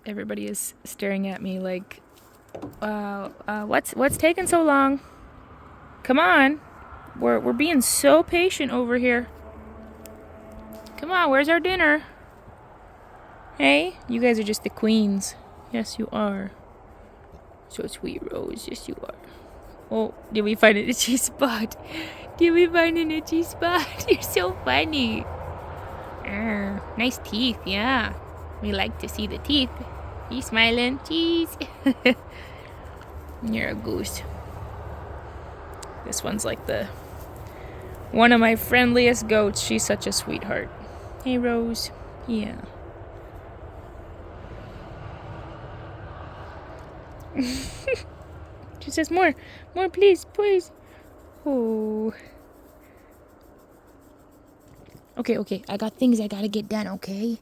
Everybody is staring at me like, what's taking so long? Come on. We're being so patient over here. Come on, where's our dinner? Hey, you guys are just the queens. Yes, you are. So sweet, Rose. Yes, you are. Oh, did we find an itchy spot? Did we find an itchy spot? You're so funny. Nice teeth, yeah. We like to see the teeth. You smiling? Cheese. You're a goose. This one's like one of my friendliest goats. She's such a sweetheart. Hey, Rose. Yeah. She says, more, please. Oh. Okay. I got things I gotta get done, okay?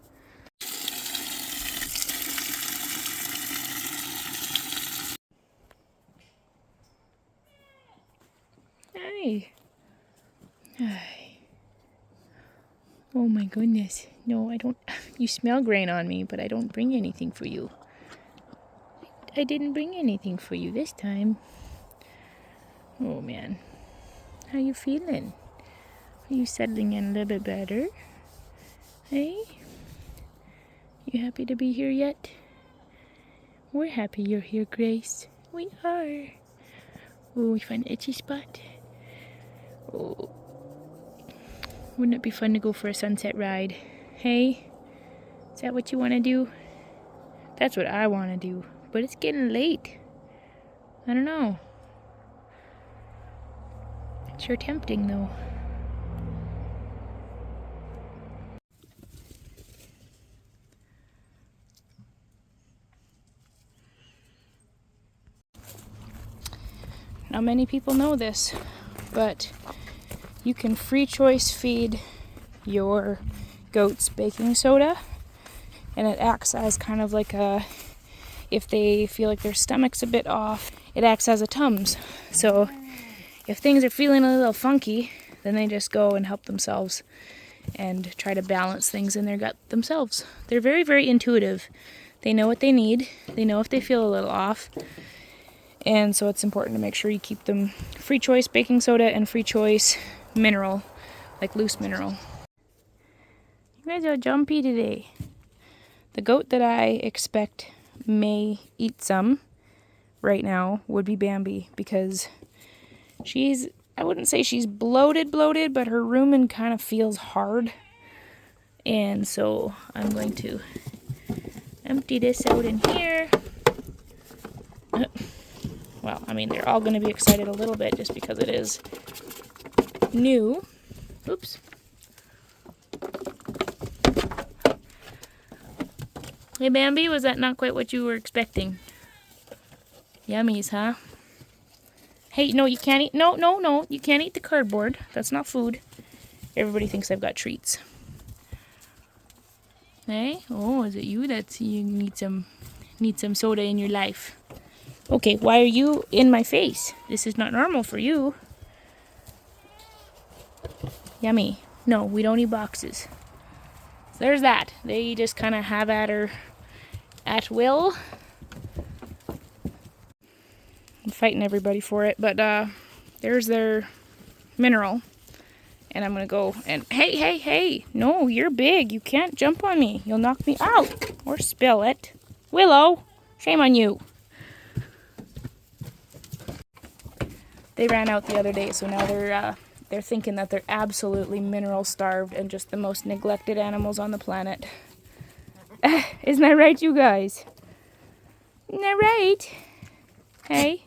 Hi. Oh my goodness. No, I don't. You smell grain on me, but I don't bring anything for you. I didn't bring anything for you this time. Oh man. How you feeling? Are you settling in a little bit better? Hey? You happy to be here yet? We're happy you're here, Grace. We are. Oh, we find an itchy spot. Oh. Wouldn't it be fun to go for a sunset ride? Hey? Is that what you want to do? That's what I want to do. But it's getting late. I don't know. It's sure tempting, though. Not many people know this, but you can free choice feed your goats baking soda, and it acts as kind of like if they feel like their stomach's a bit off, it acts as a Tums. So if things are feeling a little funky, then they just go and help themselves and try to balance things in their gut themselves. They're very, very intuitive. They know what they need. They know if they feel a little off. And so it's important to make sure you keep them free choice baking soda and free choice mineral, like loose mineral. You guys are jumpy today. The goat that I expect may eat some right now would be Bambi, because I wouldn't say she's bloated, but her rumen kind of feels hard. And so I'm going to empty this out in here. Well, I mean, they're all going to be excited a little bit just because it is new. Oops. Hey, Bambi, was that not quite what you were expecting? Yummies, huh? Hey, no, you can't eat. No. You can't eat the cardboard. That's not food. Everybody thinks I've got treats. Hey? Oh, is it you you need some soda in your life? Okay, why are you in my face? This is not normal for you. Yummy. No, we don't eat boxes. So there's that. They just kind of have at her at will. I'm fighting everybody for it, but there's their mineral. And I'm going to go and... Hey! No, you're big. You can't jump on me. You'll knock me out or spill it. Willow, shame on you. They ran out the other day, so now they're thinking that they're absolutely mineral starved and just the most neglected animals on the planet. Isn't that right, you guys? Isn't that right? Hey?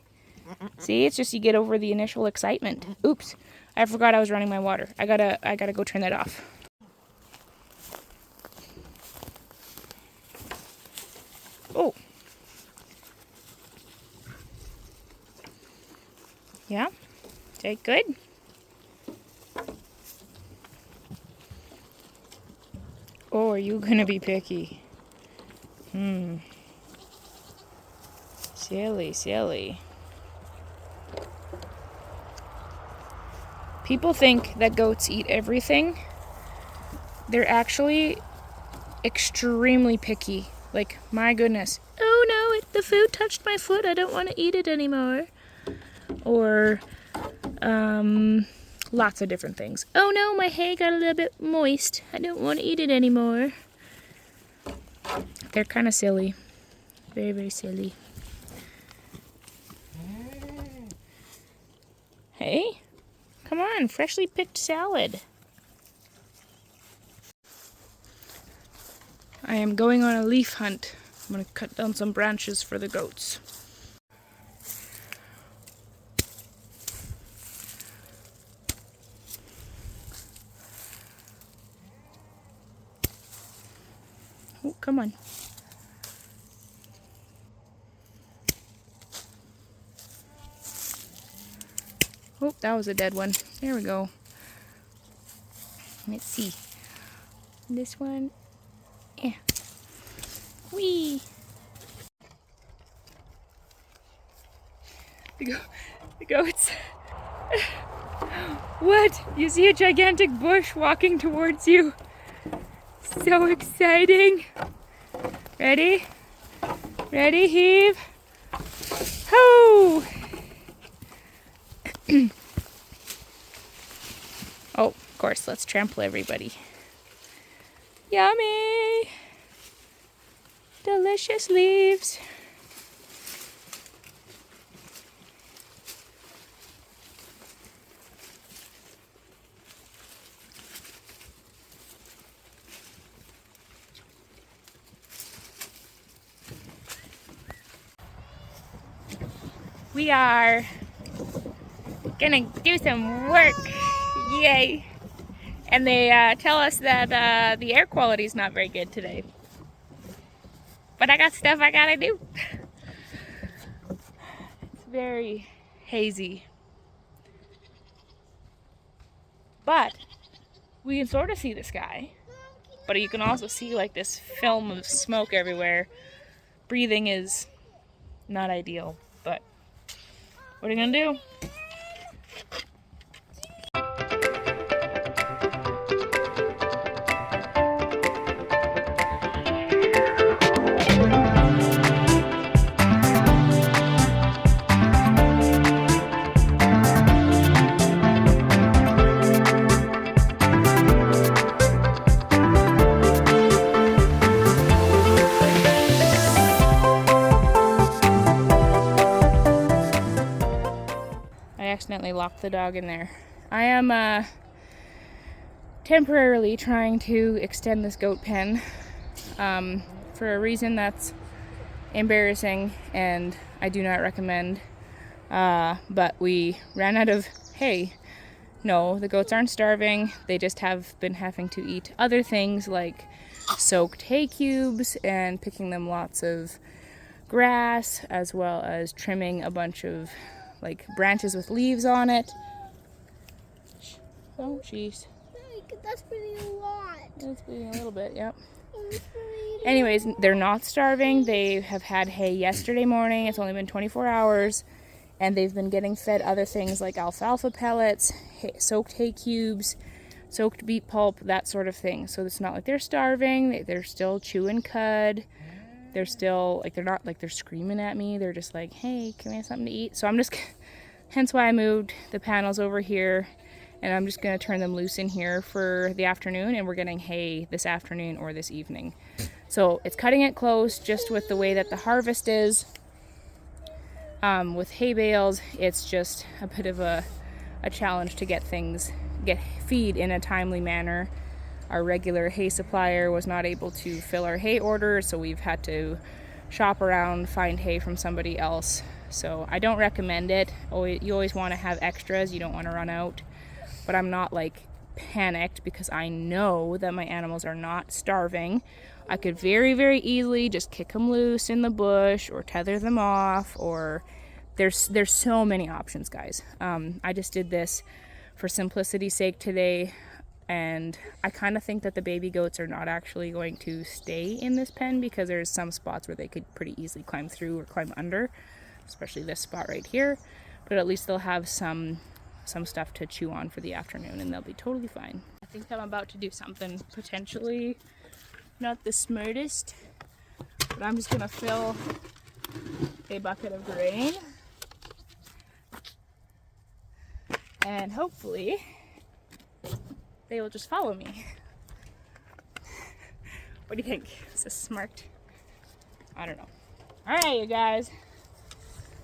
See, it's just you get over the initial excitement. Oops, I forgot I was running my water. I gotta go turn that off. Oh. Yeah? Okay, good. Oh, are you gonna be picky? Silly. People think that goats eat everything. They're actually extremely picky. Like, my goodness. Oh no, the food touched my foot. I don't want to eat it anymore. Or, lots of different things. Oh no, my hay got a little bit moist. I don't want to eat it anymore. They're kind of silly. Very, very silly. Hey, come on, freshly picked salad. I am going on a leaf hunt. I'm going to cut down some branches for the goats. Oh, come on. Oh, that was a dead one. There we go. Let's see. This one. Yeah. Whee! The goats. What? You see a gigantic bush walking towards you. So exciting. Ready? Ready, heave. Ho! Oh, of course, let's trample everybody. Yummy! Delicious leaves. We are gonna do some work. Yay! And they tell us that the air quality is not very good today. But I got stuff I gotta do. It's very hazy. But we can sort of see the sky. But you can also see like this film of smoke everywhere. Breathing is not ideal, but what are you gonna do? I accidentally locked the dog in there. I am temporarily trying to extend this goat pen for a reason that's embarrassing and I do not recommend. But we ran out of hay. No, the goats aren't starving. They just have been having to eat other things like soaked hay cubes and picking them lots of grass, as well as trimming a bunch of like branches with leaves on it. Oh, jeez. That's pretty a lot. That's pretty a little bit, yep. Anyways, they're not starving. They have had hay yesterday morning. It's only been 24 hours. And they've been getting fed other things like alfalfa pellets, soaked hay cubes, soaked beet pulp, that sort of thing. So it's not like they're starving. They're still chewing cud. They're still, like, they're not like they're screaming at me. They're just like, hey, can we have something to eat? So I'm just, hence why I moved the panels over here. And I'm just going to turn them loose in here for the afternoon. And we're getting hay this afternoon or this evening. So it's cutting it close just with the way that the harvest is. With hay bales, it's just a bit of a challenge to get feed in a timely manner. Our regular hay supplier was not able to fill our hay order, so we've had to shop around, find hay from somebody else. So I don't recommend it. You always want to have extras, you don't want to run out. But I'm not like panicked because I know that my animals are not starving. I could very, very easily just kick them loose in the bush or tether them off, or there's so many options, guys. I just did this for simplicity's sake today, and I kind of think that the baby goats are not actually going to stay in this pen because there's some spots where they could pretty easily climb through or climb under, especially this spot right here. But at least they'll have some stuff to chew on for the afternoon and they'll be totally fine. I think I'm about to do something potentially not the smartest, But I'm just gonna fill a bucket of grain. And hopefully they will just follow me. What do you think? Is this smart? I don't know. Alright, you guys.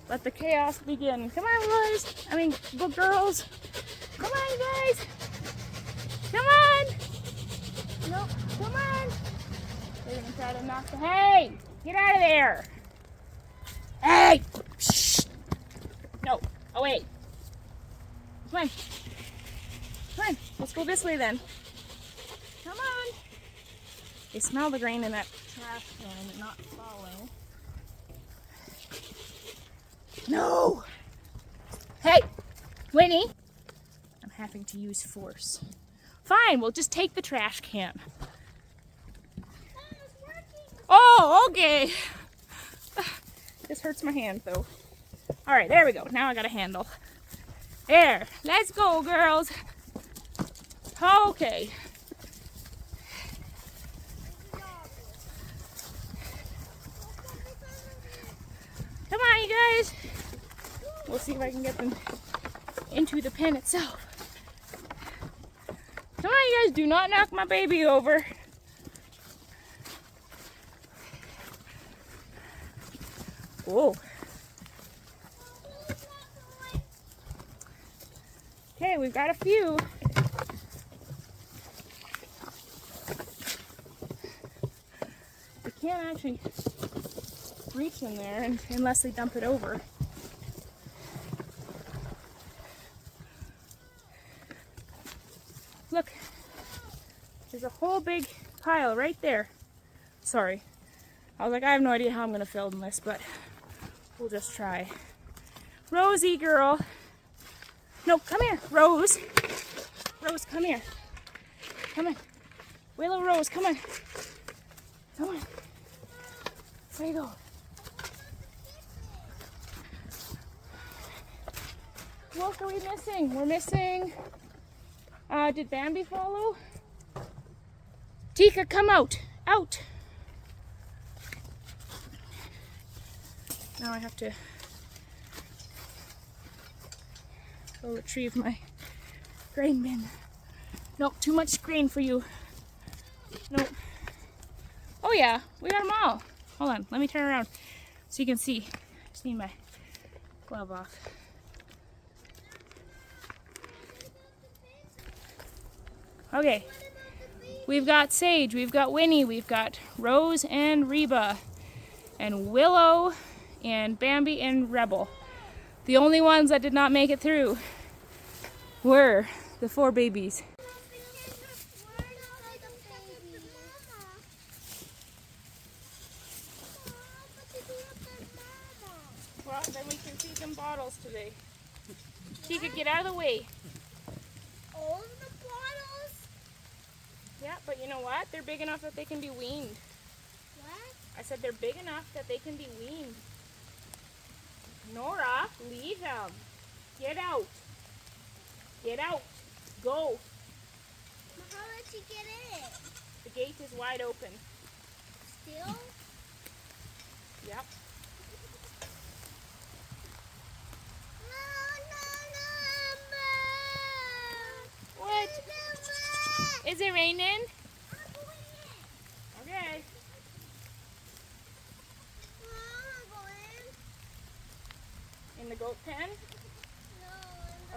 Let the chaos begin. Come on, boys. I mean, good girls. Come on, you guys. Come on. No, come on. They're gonna try to knock the. Hey! Get out of there! Hey! Shh! No, away. Come on. Come on. Let's go this way then. Come on. They smell the grain in that trash can and not falling. No! Hey! Winnie! I'm having to use force. Fine, we'll just take the trash can. Oh, okay. This hurts my hand though. Alright, there we go. Now I got a handle. There. Let's go, girls. Okay. Come on, you guys. We'll see if I can get them into the pen itself. Come on, you guys. Do not knock my baby over. Whoa. Okay, we've got a few. We can't actually reach in there unless they dump it over. Look, there's a whole big pile right there. Sorry. I was like, I have no idea how I'm going to film this, but we'll just try. Rosie girl. No, come here, Rose. Rose, come here. Come on. Willow Rose, come on. Come on. Where you go? What are we missing? We're missing... did Bambi follow? Tika, come out. Out. Now I have to go retrieve my grain bin. Nope, too much grain for you. Nope. Oh yeah, we got them all. Hold on, let me turn around so you can see. Just need my glove off. Okay, we've got Sage, we've got Winnie, we've got Rose and Reba, and Willow, and Bambi, and Rebel. The only ones that did not make it through were the 4 babies. Well, then we can feed them bottles today. Tika, get out of the way. All of the bottles? Yeah, but you know what? They're big enough that they can be weaned. What? I said they're big enough that they can be weaned. Nora, leave him. Get out. Get out. Go. But how did she get in? The gate is wide open. Still? Yep. What? Is it raining? Okay. In the goat pen?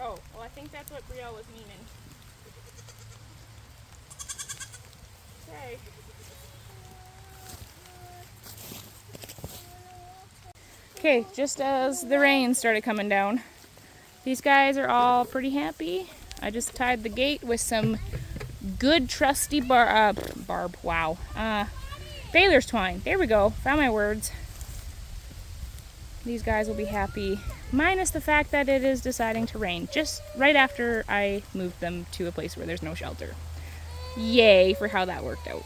Oh, well I think that's what Brielle was meaning. Okay. Okay, just as the rain started coming down, these guys are all pretty happy. I just tied the gate with some good trusty barb, wow, baler's twine. There we go, found my words. These guys will be happy, minus the fact that it is deciding to rain, just right after I moved them to a place where there's no shelter. Yay for how that worked out.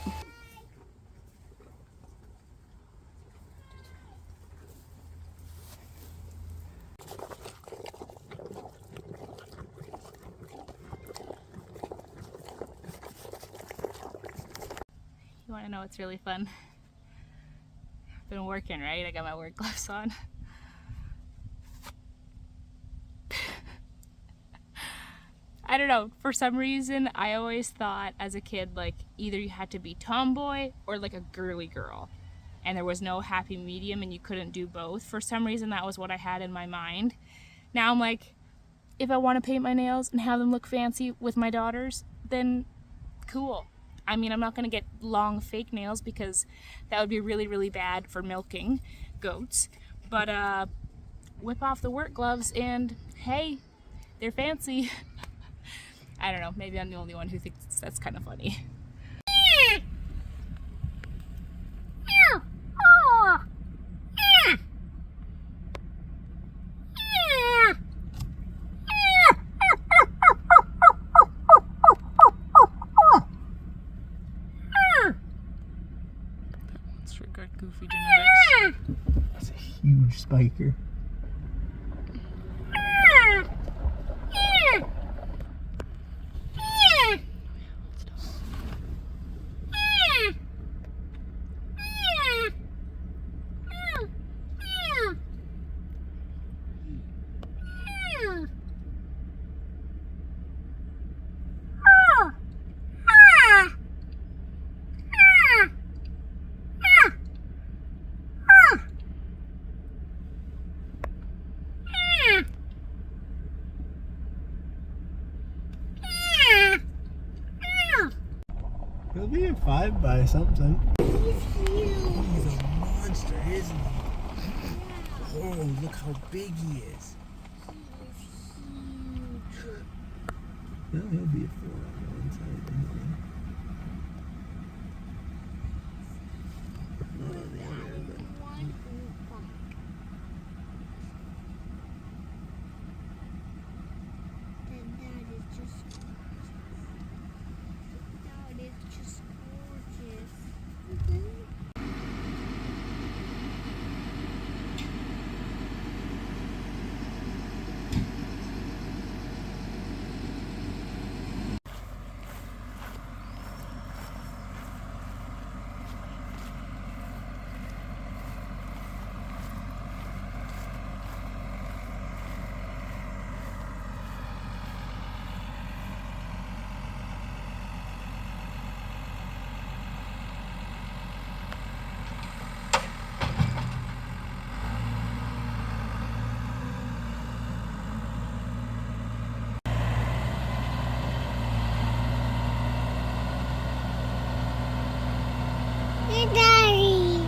You want to know what's really fun? Been working, right? I got my work gloves on. I don't know, for some reason I always thought as a kid like either you had to be tomboy or like a girly girl, and there was no happy medium and you couldn't do both. For some reason that was what I had in my mind. Now I'm like, if I want to paint my nails and have them look fancy with my daughters, then cool. I mean, I'm not going to get long fake nails because that would be really, really bad for milking goats, but whip off the work gloves and hey, they're fancy. I don't know, maybe I'm the only one who thinks that's kind of funny. That's for good goofy genetics. That's a huge spiker. He'll be a 5 by something. He's a monster, isn't he? Oh, look how big he is. Well, he'll be a 4 on the inside anyway. On the other, but... Daddy.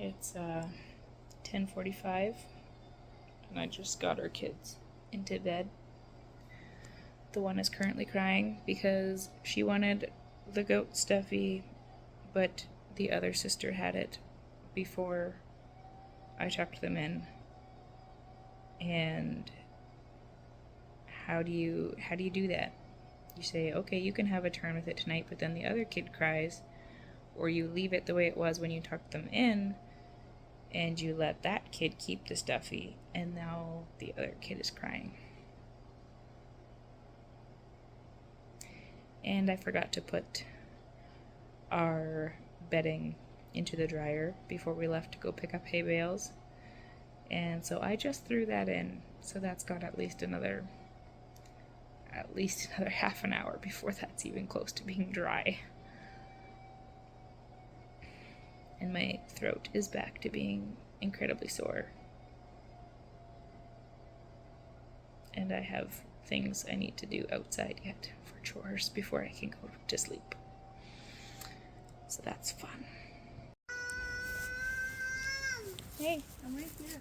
It's 10:45 and I just got our kids into bed. The one is currently crying because she wanted the goat stuffy, but the other sister had it before I tucked them in. And how do you do that? You say, okay, you can have a turn with it tonight, but then the other kid cries, or you leave it the way it was when you tucked them in, and you let that kid keep the stuffy, and now the other kid is crying. And I forgot to put our bedding into the dryer before we left to go pick up hay bales. And so I just threw that in. So that's got at least another half an hour before that's even close to being dry. And my throat is back to being incredibly sore. And I have things I need to do outside yet for chores before I can go to sleep. So that's fun. Hey, I'm right here.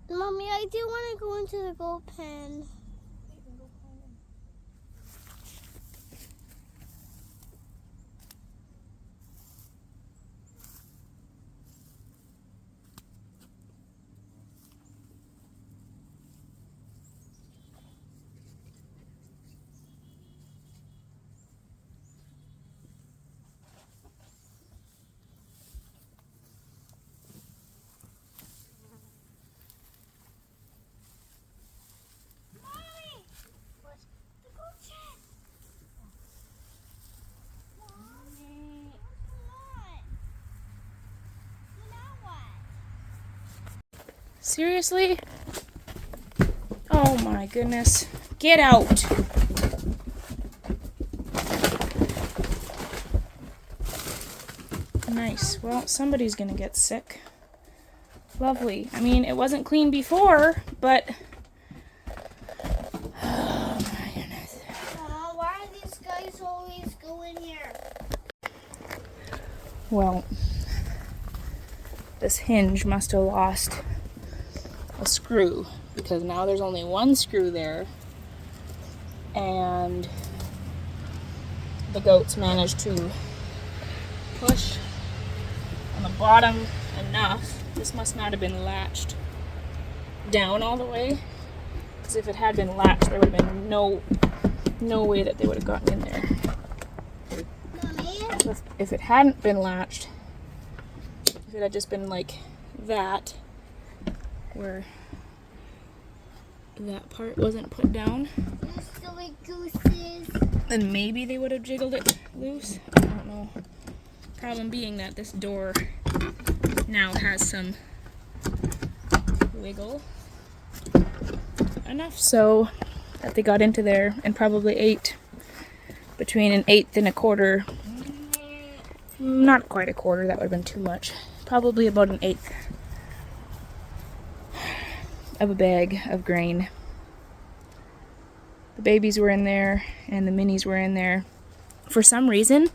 Mommy, I do want to go into the goat pen. Seriously? Oh my goodness. Get out! Nice. Well, somebody's gonna get sick. Lovely. I mean, it wasn't clean before, but... Oh my goodness. Why are these guys always going here? Well, this hinge must have lost a screw, because now there's only one screw there, and the goats managed to push on the bottom enough. This must not have been latched down all the way, because if it had been latched, there would have been no way that they would have gotten in there. Mommy? If it hadn't been latched, if it had just been like that, where that part wasn't put down, You silly gooses. then maybe they would have jiggled it loose. I don't know. Problem being that this door now has some wiggle enough so that they got into there and probably ate between an eighth and a quarter. Not quite a quarter, that would have been too much. Probably about an eighth of a bag of grain. The babies were in there and the minis were in there. For some reason,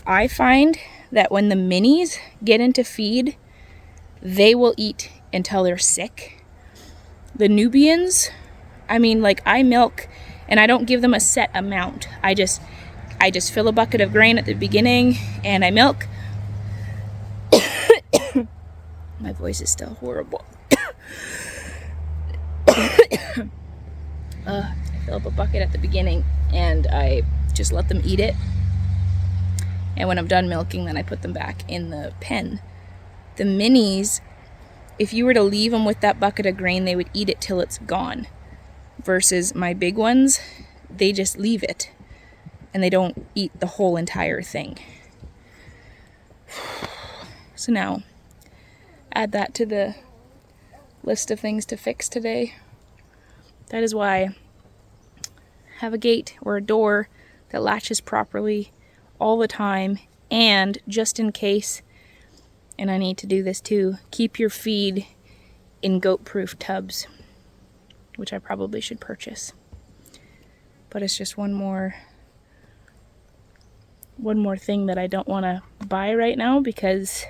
I find that when the minis get into feed, they will eat until they're sick. The Nubians, I mean, like, I milk and I don't give them a set amount. I just fill a bucket of grain at the beginning and I milk. My voice is still horrible. I fill up a bucket at the beginning and I just let them eat it. And when I'm done milking, then I put them back in the pen. The minis, if you were to leave them with that bucket of grain, they would eat it till it's gone. Versus my big ones, they just leave it and they don't eat the whole entire thing. So now, add that to the list of things to fix today. That is why have a gate or a door that latches properly all the time, and just in case, and I need to do this too, keep your feed in goat-proof tubs, which I probably should purchase. But it's just one more thing that I don't want to buy right now, because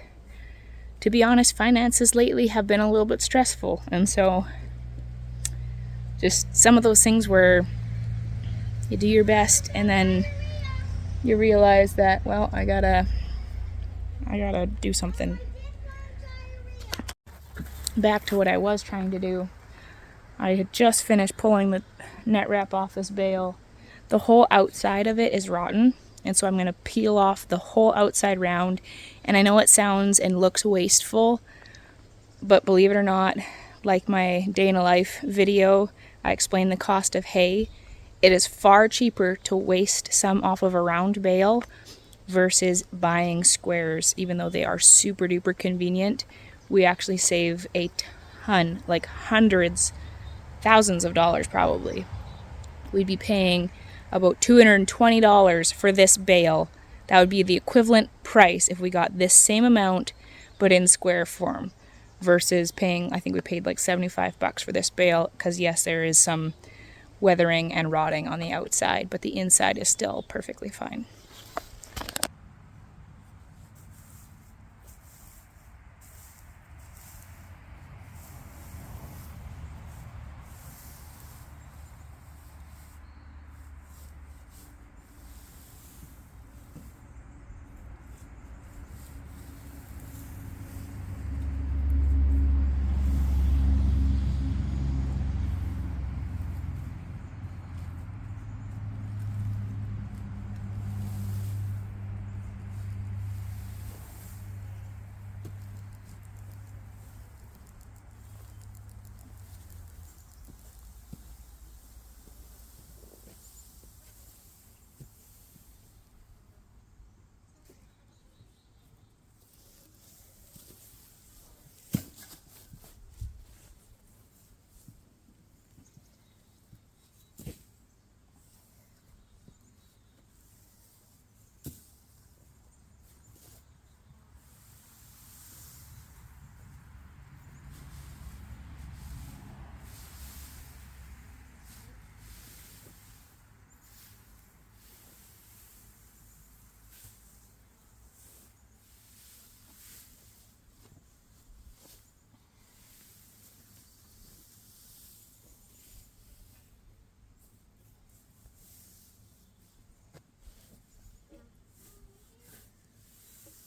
to be honest, finances lately have been a little bit stressful. And so just some of those things where you do your best and then you realize that, well, I gotta do something. Back to what I was trying to do. I had just finished pulling the net wrap off this bale. The whole outside of it is rotten, and so I'm going to peel off the whole outside round. And I know it sounds and looks wasteful, but believe it or not, like my day in a life video, I explained the cost of hay. It is far cheaper to waste some off of a round bale versus buying squares. Even though they are super duper convenient, we actually save a ton, like hundreds, thousands of dollars probably. We'd be paying about $220 for this bale. That would be the equivalent price if we got this same amount but in square form, versus paying, I think we paid like $75 for this bale, because yes, there is some weathering and rotting on the outside, but the inside is still perfectly fine.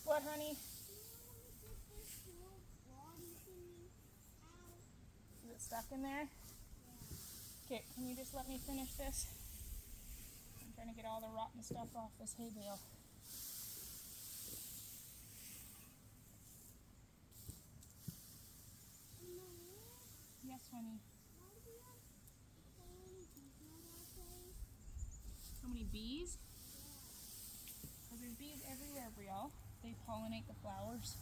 What, honey? Is it stuck in there? Okay, can you just let me finish this? I'm trying to get all the rotten stuff off this hay bale. Yes, honey. So many bees? Because there's bees everywhere, Brielle. They pollinate the flowers.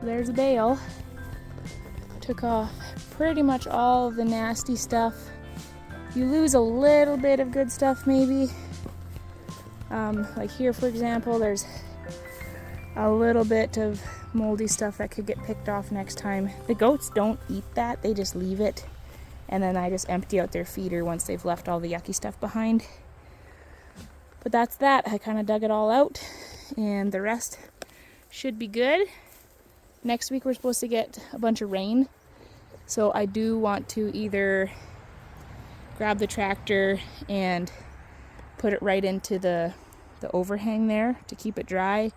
There's a bale. Took off pretty much all of the nasty stuff. You lose a little bit of good stuff maybe. Like here, for example, there's a little bit of moldy stuff that could get picked off next time. The goats don't eat that, they just leave it. And then I just empty out their feeder once they've left all the yucky stuff behind. But that's that. I kind of dug it all out, and the rest should be good. Next week we're supposed to get a bunch of rain, so I do want to either grab the tractor and put it right into the overhang there to keep it dry,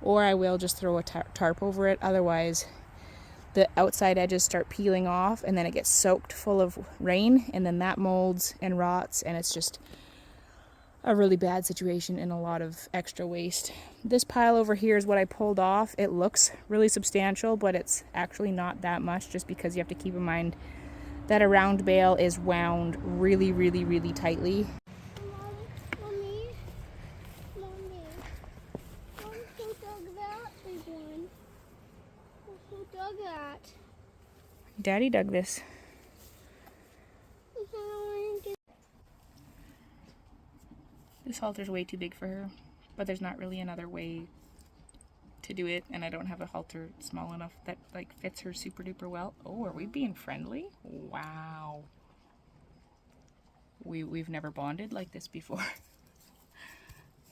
or I will just throw a tarp over it. Otherwise, the outside edges start peeling off, and then it gets soaked full of rain, and then that molds and rots, and it's just a really bad situation and a lot of extra waste. This pile over here is what I pulled off. It looks really substantial, but it's actually not that much, just because you have to keep in mind that a round bale is wound really, really, really tightly. Mommy, who dug that big one? Who dug that? Daddy dug this. This halter's way too big for her, but there's not really another way to do it, and I don't have a halter small enough that like fits her super duper well. Oh, are we being friendly? Wow. We've never bonded like this before.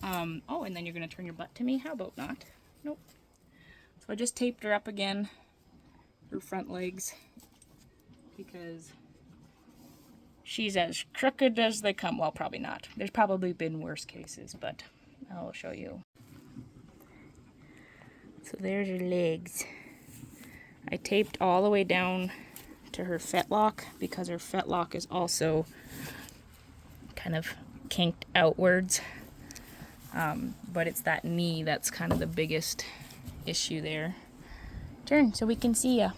Oh, and then you're gonna turn your butt to me? How about not? Nope. So I just taped her up again, her front legs, because she's as crooked as they come. Well, probably not. There's probably been worse cases, but I'll show you. So there's her legs. I taped all the way down to her fetlock because her fetlock is also kind of kinked outwards. But it's that knee that's kind of the biggest issue there. Turn so we can see ya.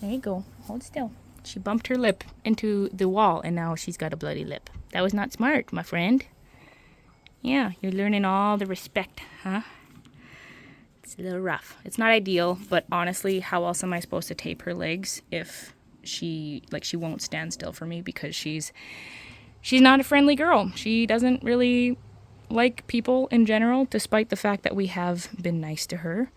There you go. Hold still. She bumped her lip into the wall, and now she's got a bloody lip. That was not smart, my friend. Yeah, you're learning all the respect, huh? It's a little rough. It's not ideal, but honestly, how else am I supposed to tape her legs if she won't stand still for me, because she's not a friendly girl. She doesn't really like people in general, despite the fact that we have been nice to her.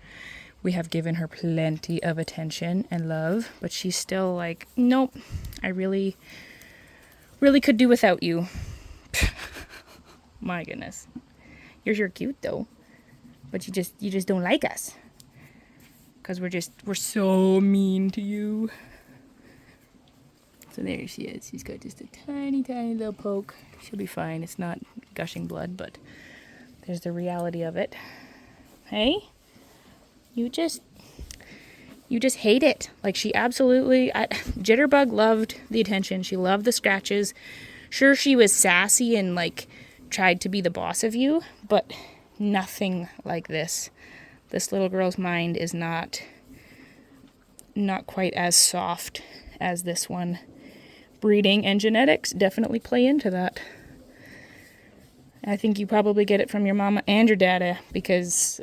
We have given her plenty of attention and love, but she's still like, nope, I really, really could do without you. My goodness. You're sure cute though, but you just don't like us. Because we're so mean to you. So there she is. She's got just a tiny, tiny little poke. She'll be fine. It's not gushing blood, but there's the reality of it. Hey? You just hate it. Like, she absolutely... Jitterbug loved the attention. She loved the scratches. Sure, she was sassy and, like, tried to be the boss of you, but nothing like this. This little girl's mind is not quite as soft as this one. Breeding and genetics definitely play into that. I think you probably get it from your mama and your dada, because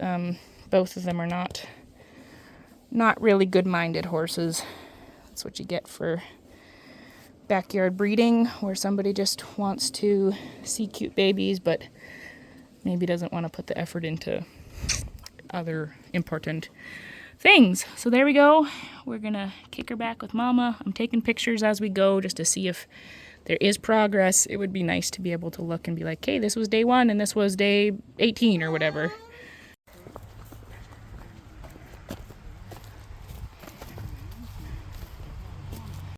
both of them are not really good-minded horses. That's what you get for backyard breeding, where somebody just wants to see cute babies, but maybe doesn't want to put the effort into other important things. So there we go. We're gonna kick her back with mama. I'm taking pictures as we go just to see if there is progress. It would be nice to be able to look and be like, hey, this was day 1 and this was day 18 or whatever.